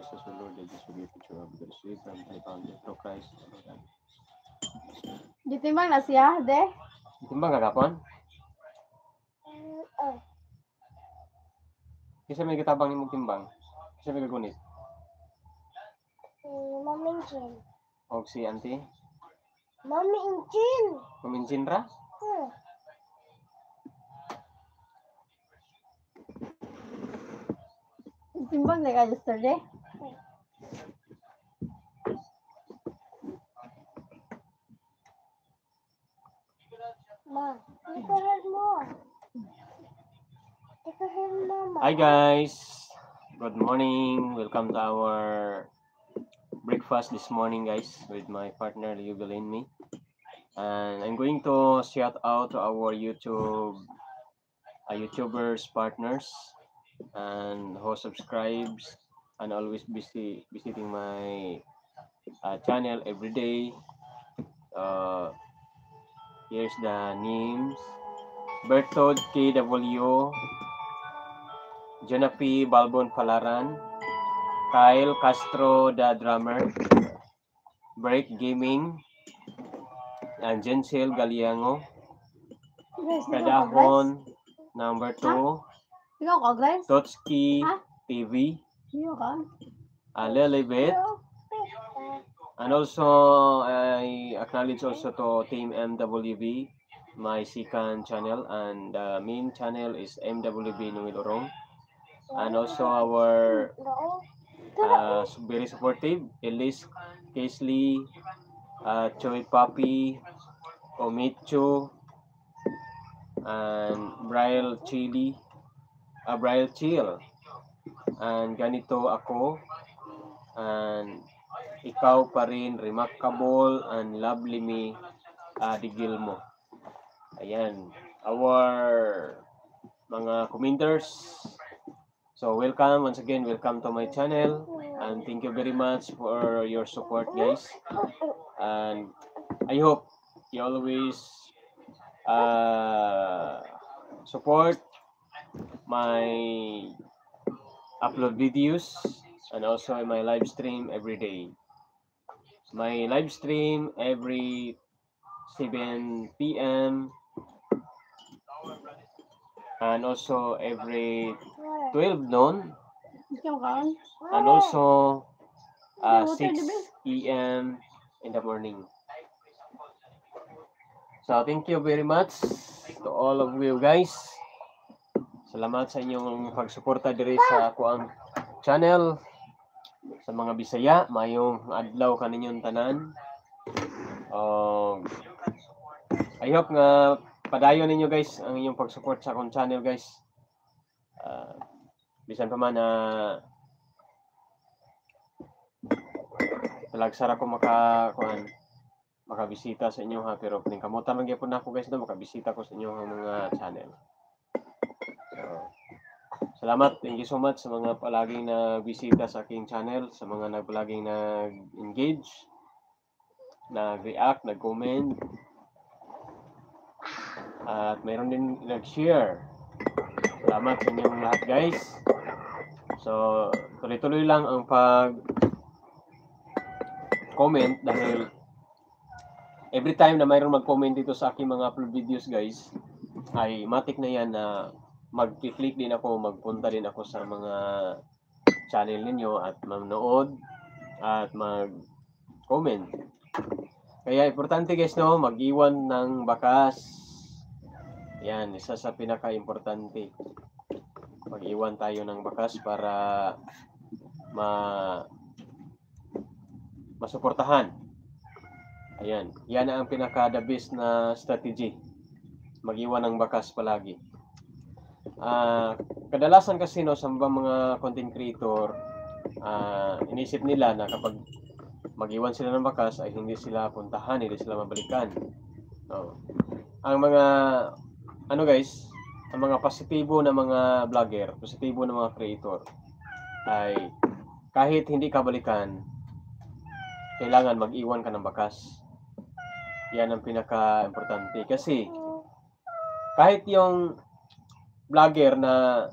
Jesus, O Lord, that Jesus will be picture of the sweet and the found through Christ. Gitimbang na siya, de? Timbang ka kapon? Kasi may kitabang imong timbang. Kasi may kagunit. Mami Inchin. O si auntie? Mami Inchin. Kuminsin ra? Gitimbang na ka yesterday? Ma, take a head more. Take a head mama. Hi guys! Good morning! Welcome to our breakfast this morning guys with my partner Liubel and me. And I'm going to shout out to our YouTubers partners and who subscribes and always visiting my channel every day. Here's the names: Bertod KW, Jonah P. Balbon Palaran, Kyle Castro the drummer, Break Gaming, and Jensel Galiango, Guys, Kadahon number 2, ikaw ka, guys? Totski Ha? TV, Ikaw ka? Lilibet, and also I acknowledge also to Team MWB, my second channel, and the main channel is MWB Numilorong, and also our very supportive Elise Casely, Choi Papi, Omichu, and Brian Chill, and ganito ako, and ikaw pa rin, Remarkable, and Lovely Me, Digil mo. Ayan, our mga commenters. So welcome once again, welcome to my channel, and thank you very much for your support guys, and I hope you always support my upload videos and also my live stream every day. My live stream every 7 p.m. and also every 12 noon, Ikaw ka? and also 6 p.m. in the morning. So thank you very much to all of you guys. Salamat sa inyong pagsuporta diri sa ako ang channel. Sa mga Bisaya, mayong adlaw kaninyong tanan. I hope nga padayon ninyo guys ang inyong pagsupport sa akong channel guys. Bisan pa man talagsara ko makabisita sa inyo ha, pero ning kamutan lang gyapon nako guys na makabisita ko sa inyo mga channel. So, salamat, thank you so much sa mga palaging nagbisita sa aking channel, sa mga palaging nag-engage, nag-react, nag-comment, at mayroon din nag-share. Salamat sa inyong lahat guys. So tuloy-tuloy lang ang pag-comment dahil every time na mayroon mag-comment dito sa aking mga upload videos guys, ay matik na yan na mag-click din ako, magpunta din ako sa mga channel ninyo at manood at mag-comment. Kaya importante guys no, mag-iwan ng bakas. Yan, isa sa pinaka-importante. Mag-iwan tayo ng bakas para masuportahan. Ayan, yan ang pinaka-the best na strategy. Mag-iwan ng bakas palagi. Kadalasan kasi no, sa mga content creator, inisip nila na kapag mag-iwan sila ng bakas ay hindi sila puntahan, hindi sila mabalikan. Ang mga guys, ang mga positibo na mga vlogger, positibo na mga creator ay kahit hindi ka balikan, kailangan mag-iwan ka ng bakas. Yan ang pinaka-importante kasi kahit yung vlogger na